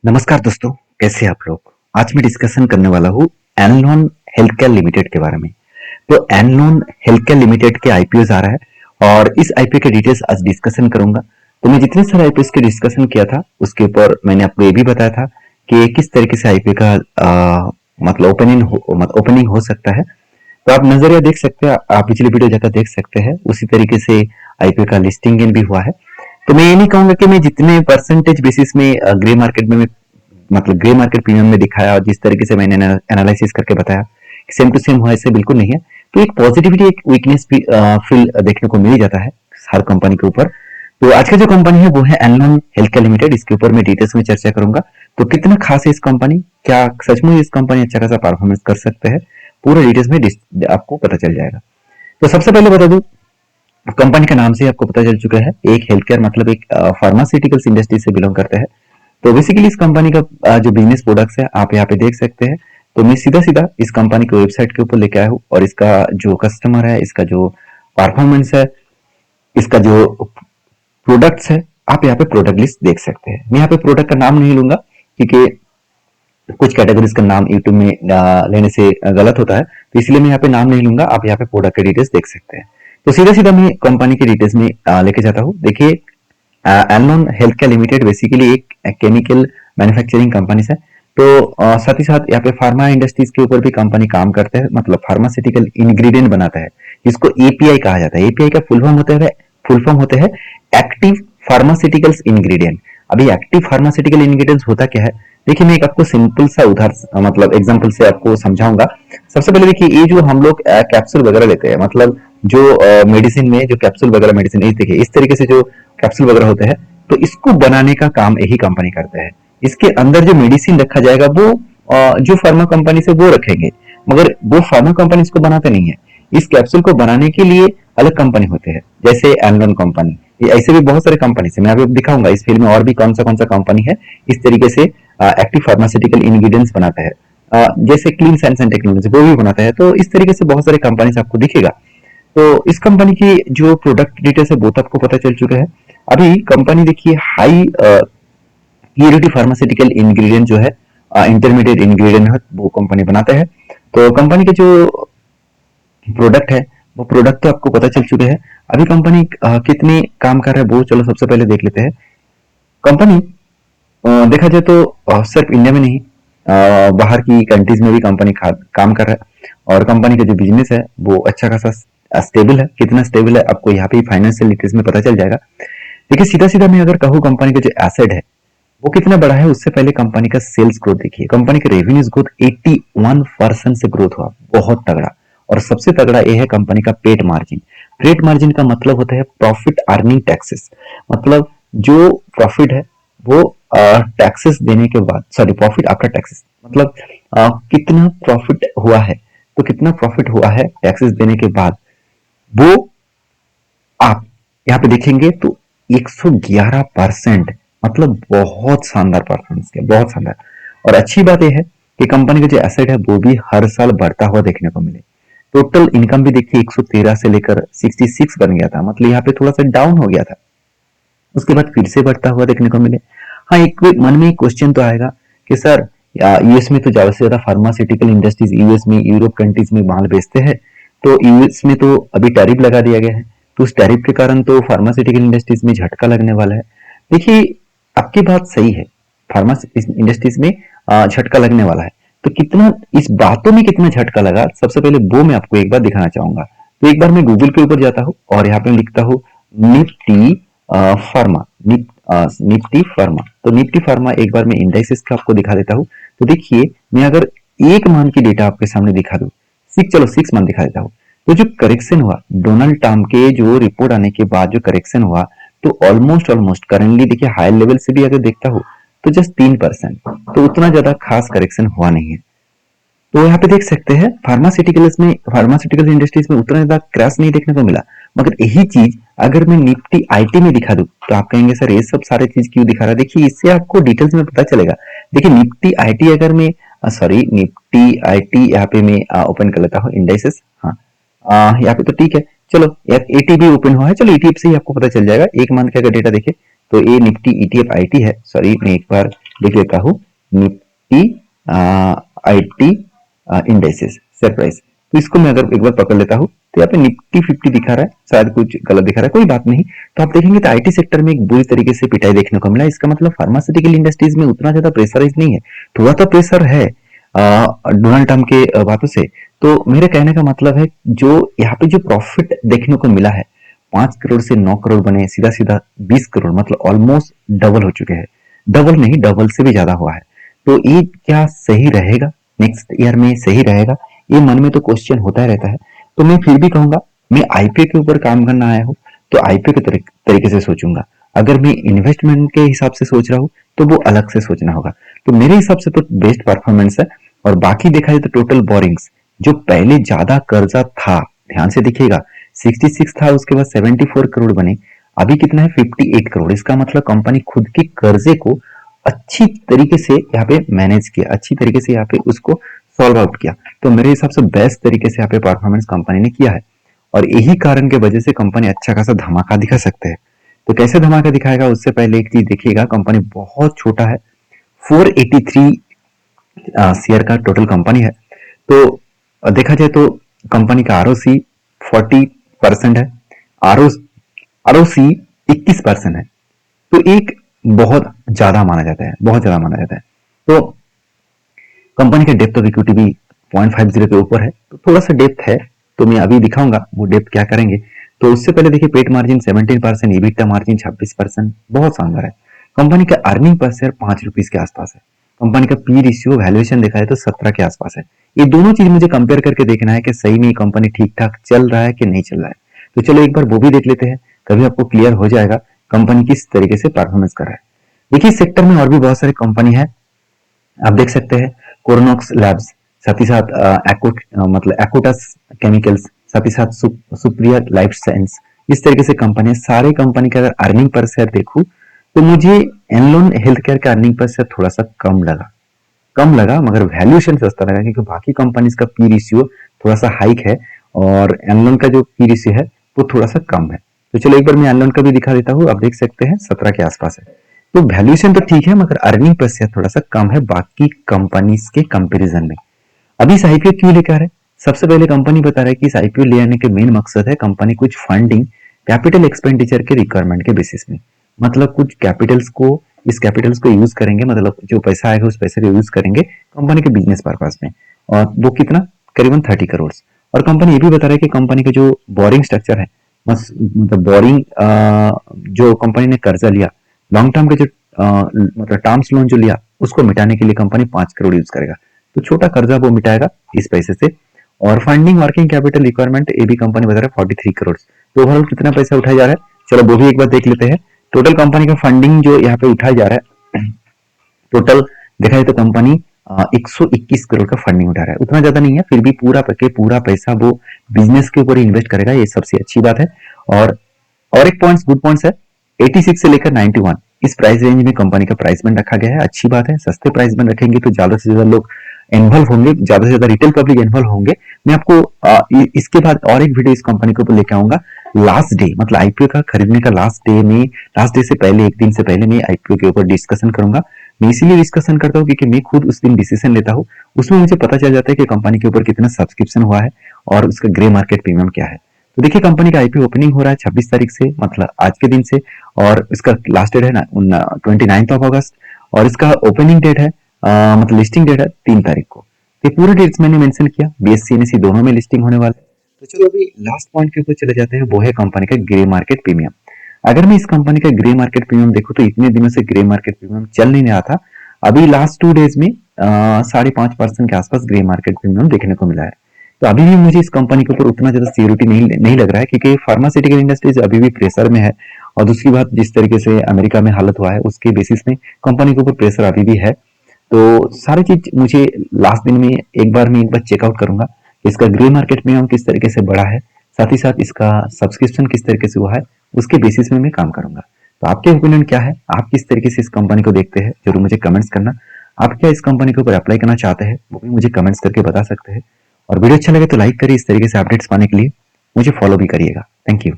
नमस्कार दोस्तों, कैसे हैं आप लोग। आज मैं डिस्कशन करने वाला हूँ एनलॉन हेल्थ केयर लिमिटेड के बारे में। तो एनलॉन हेल्थ केयर लिमिटेड के आईपीओ आ रहा है और इस आईपीओ के डिटेल्स आज डिस्कशन करूंगा। तो मैं जितने सारे आईपीओ के डिस्कशन किया था उसके ऊपर मैंने आपको ये भी बताया था कि किस तरीके से आईपीओ का मतलब ओपनिंग हो सकता है। तो आप नजरिया देख सकते हैं, आप पिछली वीडियो जाकर देख सकते हैं, उसी तरीके से आईपीओ का लिस्टिंग भी हुआ है। तो मैं ये नहीं कहूंगा कि मैं जितने परसेंटेज बेसिस में ग्रे मार्केट में मतलब ग्रे मार्केट प्रीमियम में दिखाया और जिस तरीके से मैंने एनालिसिस करके बताया सेम टू सेम हुआ, ऐसे बिल्कुल नहीं है। तो एक पॉजिटिविटी एक वीकनेस भी फील देखने को मिल ही जाता है हर कंपनी के ऊपर। तो आज का जो कंपनी है वो है एनलॉन हेल्थ केयर लिमिटेड। इसके ऊपर मैं डिटेल्स में चर्चा करूंगा। तो कितना खास है इस कंपनी, क्या सचमुच इस कंपनी अच्छा खासा परफॉर्मेंस कर सकते हैं, पूरा डिटेल्स में आपको पता चल जाएगा। तो सबसे पहले बता दूं, कंपनी का नाम से आपको पता चल चुका है, एक हेल्थ केयर मतलब एक फार्मास्यूटिकल्स इंडस्ट्री से बिलोंग करते हैं। तो बेसिकली इस कंपनी का जो बिजनेस प्रोडक्ट्स है आप यहाँ पे देख सकते हैं। तो मैं सीधा सीधा इस कंपनी के वेबसाइट के ऊपर लेके आया हूँ और इसका जो कस्टमर है, इसका जो परफॉर्मेंस है, इसका जो प्रोडक्ट्स है, आप यहाँ पे प्रोडक्ट लिस्ट देख सकते हैं। मैं यहाँ पे प्रोडक्ट का नाम नहीं लूंगा क्योंकि कुछ कैटेगरीज का नाम यूट्यूब में लेने से गलत होता है, तो इसलिए मैं यहाँ पे नाम नहीं लूंगा। आप यहाँ पे प्रोडक्ट के डिटेल्स देख सकते हैं। तो सीधा सीधा मैं कंपनी के डिटेल्स में लेके जाता हूँ। देखिए, एनलॉन हेल्थ केयर लिमिटेड बेसिकली एक केमिकल मैन्युफैक्चरिंग कंपनी है। तो साथ ही साथ यहाँ पे फार्मा इंडस्ट्रीज के ऊपर भी कंपनी काम करता है, मतलब फार्मास्यूटिकल इंग्रेडिएंट बनाता है जिसको एपीआई कहा जाता है। एपीआई का फुल फॉर्म होते हैं एक्टिव फार्मास्यूटिकल्स इंग्रेडिएंट। अभी एक्टिव फार्मास्यूटिकल इंग्रेडिएंट्स होता क्या है, देखिए मैं एक आपको सिंपल सा उदाहरण मतलब एग्जांपल से आपको समझाऊंगा। सबसे पहले देखिए, ये जो हम लोग कैप्सूल वगैरह लेते हैं, मतलब जो मेडिसिन में जो कैप्सूल वगैरह मेडिसिन देखिए इस तरीके से जो कैप्सूल वगैरह होते हैं, तो इसको बनाने का काम यही कंपनी करता है। इसके अंदर जो मेडिसिन रखा जाएगा वो जो फार्मा कंपनी से वो रखेंगे, मगर वो फार्मा कंपनी इसको बनाते नहीं है। इस कैप्सूल को बनाने के लिए अलग कंपनी होते हैं, जैसे एनरॉन कंपनी। ये ऐसे भी बहुत सारे कंपनी है, मैं अभी दिखाऊंगा इस फील्ड में और भी कौन सा कंपनी है इस तरीके से एक्टिव फार्मास्यूटिकल इंग्रेडिएंट्स बनाता है। जैसे क्लीन साइंस एंड टेक्नोलॉजी वो भी बनाता है। तो इस तरीके से बहुत सारे कंपनी आपको दिखेगा। तो इस कंपनी की जो प्रोडक्ट डिटेल्स है वो तो आपको पता चल चुका है। अभी कंपनी देखिए हाई प्योरिटी फार्मास्यूटिकल इंग्रेडिएंट जो है, इंटरमीडिएट इंग्रेडिएंट है, वो कंपनी बनाता है। तो कंपनी के जो प्रोडक्ट है वो प्रोडक्ट तो आपको पता चल चुके हैं। अभी कंपनी कितने काम कर रहा है वो चलो सबसे पहले देख लेते हैं। कंपनी देखा जाए तो सिर्फ इंडिया में नहीं, बाहर की कंट्रीज में भी कंपनी काम कर रहा है। और कंपनी का जो बिजनेस है वो अच्छा खासा स्टेबल है। कितना स्टेबल है आपको यहाँ पे फाइनेंशियल डिटेल्स में पता चल जाएगा। देखिए सीधा सीधा मैं अगर कहूँ कंपनी का जो एसेट है वो कितना बड़ा है, उससे पहले कंपनी का सेल्स ग्रोथ देखिए। कंपनी का रेवेन्यूज ग्रोथ 81% से ग्रोथ हुआ, बहुत तगड़ा। और सबसे तगड़ा ये है कंपनी का पेट मार्जिन। पेट मार्जिन का मतलब होता है प्रॉफिट अर्निंग टैक्सेस, मतलब जो प्रॉफिट है वो टैक्सेस देने के बाद, सॉरी प्रॉफिट आफ्टर टैक्सेस, मतलब कितना प्रॉफिट हुआ है, तो कितना प्रॉफिट हुआ है टैक्सेस देने के बाद, वो आप यहाँ पे देखेंगे तो 111%, मतलब बहुत शानदार परफॉर्मेंस किया, बहुत शानदार। और अच्छी बात यह है कि कंपनी का जो एसेट है वो भी हर साल बढ़ता हुआ देखने को मिले। टोटल इनकम भी देखिए 113 से लेकर 66 बन गया था, मतलब यहाँ पे थोड़ा सा डाउन हो गया था, उसके बाद फिर से बढ़ता हुआ देखने को मिले। हाँ, एक मन में एक क्वेश्चन तो आएगा कि सर यूएस में तो ज्यादा से ज्यादा फार्मास्यूटिकल इंडस्ट्रीज यूएस में, यूरोप कंट्रीज में माल बेचते हैं, तो यूएस में तो अभी टैरिफ लगा दिया गया है, तो उस टैरिफ के कारण तो फार्मास्यूटिकल इंडस्ट्रीज में झटका लगने वाला है। देखिए आपकी बात सही है, फार्मा इंडस्ट्रीज में झटका लगने वाला है। तो कितना इस बातों में कितना झटका लगा, सबसे पहले वो मैं आपको एक बार दिखाना चाहूंगा। तो एक बार मैं गूगल के ऊपर जाता हूँ और यहाँ पे लिखता हूँ निफ्टी फार्मा, निफ्टी फार्मा। तो निफ्टी फार्मा एक बार मैं इंडाइसेस का आपको दिखा देता हूँ। तो देखिए मैं अगर एक मंथ की डेटा आपके सामने दिखा दूं, चलो 6 मंथ दिखा देता हूँ। तो जो करेक्शन हुआ डोनाल्ड ट्रम्प के जो रिपोर्ट आने के बाद जो करेक्शन हुआ, तो ऑलमोस्ट करेंटली देखिए हाई लेवल से भी अगर देखता हूँ तो जस्ट 3%, तो उतना ज्यादा खास करेक्शन हुआ नहीं है। तो यहाँ पे देख सकते हैं फार्मास्यूटिकल इंडस्ट्रीज में उतना ज्यादा क्रैश नहीं देखने को मिला। मगर यही चीज अगर मैं निफ्टी आईटी में दिखा दूं तो आप कहेंगे सर ये सब सारे चीज क्यों दिखा रहा है। देखिए इससे आपको डिटेल्स में पता चलेगा। देखिए निफ्टी आईटी अगर मैं सॉरी निफ्टी आईटी यहाँ पे मैं ओपन कर लेता हूँ इंडाइसेस। हाँ, यहाँ पे तो ठीक है, चलो एटीबी ओपन हुआ है, चलो ईटीएफ से ही आपको पता चल जाएगा। एक मंथ का अगर डेटा देखे तो ये निफ्टी ईटीएफ आईटी है। सॉरी मैं एक बार लिख लेता हूँ Nifty IT indexes share price. तो इसको मैं अगर एक बार पकड़ लेता हूँ तो यहाँ पे निफ्टी 50 दिखा रहा है, शायद कुछ गलत दिखा रहा है, कोई बात नहीं। तो आप देखेंगे तो आईटी सेक्टर में एक बुरी तरीके से पिटाई देखने को मिला। इसका मतलब फार्मास्यूटिकल इंडस्ट्रीज में उतना ज्यादा प्रेशराइज नहीं है, थोड़ा तो प्रेशर है डोनाल्ड ट्रम्प के बातों से। तो मेरे कहने का मतलब है जो यहाँ पे जो प्रॉफिट देखने को मिला है 5 करोड़ से 9 करोड़ बने, सीधा सीधा 20 करोड़, मतलब ऑलमोस्ट डबल हो चुके हैं। डबल नहीं, डबल से भी ज्यादा हुआ है। तो ये क्या सही रहेगा नेक्स्ट ईयर में? सही रहेगा ये मन में तो क्वेश्चन होता ही रहता है। तो मैं फिर भी कहूंगा, मैं आईपीओ के ऊपर काम करना आया हूँ तो आईपीओ के तरीके से सोचूंगा। अगर मैं इन्वेस्टमेंट के हिसाब से सोच रहा हूँ तो वो अलग से सोचना होगा। तो मेरे हिसाब से तो बेस्ट परफॉर्मेंस है। और बाकी देखा जाए तो टोटल बोरिंग्स जो पहले ज्यादा कर्जा था, ध्यान से देखिएगा, 66 था, उसके बाद 74 करोड़ बने, अभी कितना है 58 करोड़। इसका मतलब कंपनी खुद के कर्जे को अच्छी तरीके से यहाँ पे मैनेज किया, अच्छी तरीके से यहाँ पे उसको सॉल्व आउट किया। तो मेरे हिसाब से बेस्ट तरीके से यहाँ पे परफॉर्मेंस कंपनी ने किया है और यही कारण के वजह से कंपनी अच्छा खासा धमाका दिखा सकते हैं। तो कैसे धमाका दिखाएगा उससे पहले एक चीज देखिएगा, कंपनी बहुत छोटा है, 483 शेयर का टोटल कंपनी है। तो देखा जाए तो कंपनी का आरओसी 40% है, आरओसी 21% है। तो एक बहुत ज्यादा माना जाता है, बहुत ज्यादा माना जाता है। तो कंपनी का डेप्थ ऑफ इक्विटी भी 0.50 के ऊपर है, तो थोड़ा सा डेप्थ है। तो मैं अभी दिखाऊंगा वो डेप्थ क्या करेंगे। तो उससे पहले देखिए पेट मार्जिन 17%, ईबिटा मार्जिन 26%, बहुत शानदार है। कंपनी का अर्निंग पर शेयर 5 रुपीज के आसपास है। कंपनी का पी रेशियो वैल्यूएशन देखा है तो 17 के आसपास है। ये दोनों चीज मुझे कंपेयर करके देखना है कि सही में ये कंपनी ठीक ठाक चल रहा है कि नहीं चल रहा है। तो चलो एक बार वो भी देख लेते हैं, कभी आपको क्लियर हो जाएगा कंपनी किस तरीके से परफॉर्मेंस कर रहा है। देखिए सेक्टर में और भी बहुत सारी कंपनी है, आप देख सकते हैं कोरोनॉक्स लैब्स, साथ ही साथ मतलब एकोटस केमिकल्स, साथ ही साथ सुप्रियर लाइफ साइंस, इस तरीके से कंपनी है। सारे कंपनी का अगर अर्निंग पर शेयर देखूं तो मुझे एनलॉन हेल्थ केयर का अर्निंग पर शेयर थोड़ा सा कम लगा, मगर वैल्यूएशन सस्ता लगा क्योंकि बाकी कंपनीज का पी रेशियो थोड़ा सा हाइक है और एनलॉन का जो पी रेशियो है वो थोड़ा सा कम है। तो चलो एक बार मैं एनलॉन का भी दिखा देता हूँ, आप देख सकते हैं 17 के आसपास है। तो वैल्यूएशन तो ठीक है मगर अर्निंग पर शेयर थोड़ा सा कम है बाकी कंपनीज के कंपैरिजन में। अभी इस आईपीओ क्यों लेकर आ रहे हैं? सबसे पहले कंपनी बता रहा है कि इस आईपीओ ले आने के मेन मकसद है कंपनी कुछ फंडिंग कैपिटल एक्सपेंडिचर के रिक्वायरमेंट के बेसिस में, मतलब कुछ इस कैपिटल्स को यूज करेंगे, मतलब जो पैसा आएगा उस पैसे को यूज करेंगे कंपनी के बिजनेस पर्पस में। और वो कितना? करीबन 30 करोड़। और कंपनी ये भी बता रहा है कि कंपनी का जो बोरिंग स्ट्रक्चर है, मतलब बोरिंग जो कंपनी ने कर्जा लिया लॉन्ग टर्म के, जो मतलब टर्म्स लोन जो लिया उसको मिटाने के लिए कंपनी 5 करोड़ यूज करेगा। तो छोटा कर्जा वो मिटाएगा इस पैसे से। और फंडिंग वर्किंग कैपिटल रिक्वायरमेंट ये भी कंपनी बता रहा है 43 करोड़। तो ओवरऑल कितना पैसा उठाया जा रहा है, चलो वो भी एक बार देख लेते हैं। टोटल कंपनी का फंडिंग जो यहाँ पे उठाया जा रहा है, टोटल देखा जाए तो कंपनी 121 करोड़ का फंडिंग उठा रहा है। उतना ज्यादा नहीं है, फिर भी पूरा पैसा वो बिजनेस के ऊपर इन्वेस्ट करेगा, ये सबसे अच्छी बात है। और एक पॉइंट्स गुड पॉइंट्स है, 86 से लेकर 91 इस प्राइस रेंज में कंपनी का प्राइस बैंड रखा गया है, अच्छी बात है। सस्ते प्राइस बैंड रखेंगे तो ज्यादा से ज्यादा लोग इन्वॉल्व होंगे, ज्यादा से ज्यादा रिटेल पब्लिक इन्वॉल्व होंगे। मैं आपको इसके बाद और एक वीडियो इस कंपनी के ऊपर लेके आऊंगा। लास्ट डे मतलब आईपीओ का खरीदने का लास्ट डे से पहले, एक दिन से पहले मैं आईपीओ के ऊपर डिस्कशन करूंगा। मैं इसीलिए डिस्कशन करता हूँ क्योंकि मैं खुद उस दिन डिसीजन लेता हूँ, उसमें मुझे पता चल जाता है कि कंपनी के ऊपर कितना सब्सक्रिप्शन हुआ है और उसका ग्रे मार्केट प्रीमियम क्या है। तो देखिए कंपनी का आईपीओ ओपनिंग हो रहा है 26 तारीख से, मतलब आज के दिन से, और इसका लास्ट डेट है ना 29 ऑफ अगस्त, और इसका ओपनिंग डेट है मतलब लिस्टिंग डेट है 3 तारीख को। ये पूरे डेट्स मैंने मेंशन किया, बीएससी एनएससी दोनों में लिस्टिंग होने वाला है। तो चलो अभी लास्ट पॉइंट के ऊपर चले जाते हैं, वो है कंपनी का ग्रे मार्केट प्रीमियम। अगर मैं इस कंपनी का ग्रे मार्केट प्रीमियम देखूं तो इतने दिनों से ग्रे मार्केट प्रीमियम चल नहीं रहा था, अभी लास्ट 2 डेज में 5.5% के आसपास ग्रे मार्केट प्रीमियम देखने को मिला है। तो अभी भी मुझे इस कंपनी के ऊपर उतना ज्यादा सिक्योरिटी नहीं लग रहा है क्योंकि फार्मास्यूटिकल इंडस्ट्रीज अभी भी प्रेशर में है। और दूसरी बात, जिस तरीके से अमेरिका में हालत हुआ है उसके बेसिस में कंपनी के ऊपर प्रेशर अभी भी है। तो सारी चीज मुझे लास्ट दिन में एक बार चेकआउट करूंगा, इसका ग्रे मार्केट प्रीमियम किस तरीके से बढ़ा है, साथ ही साथ इसका सब्सक्रिप्शन किस तरीके से हुआ है, उसके बेसिस में मैं काम करूंगा। तो आपके ओपिनियन क्या है, आप किस तरीके से इस कंपनी को देखते हैं, जरूर मुझे कमेंट्स करना। आप क्या इस कंपनी के ऊपर अप्लाई करना चाहते हैं वो भी मुझे कमेंट्स करके बता सकते हैं। और वीडियो अच्छा लगे तो लाइक करिए, इस तरीके से अपडेट्स पाने के लिए मुझे फॉलो भी करिएगा। Thank you.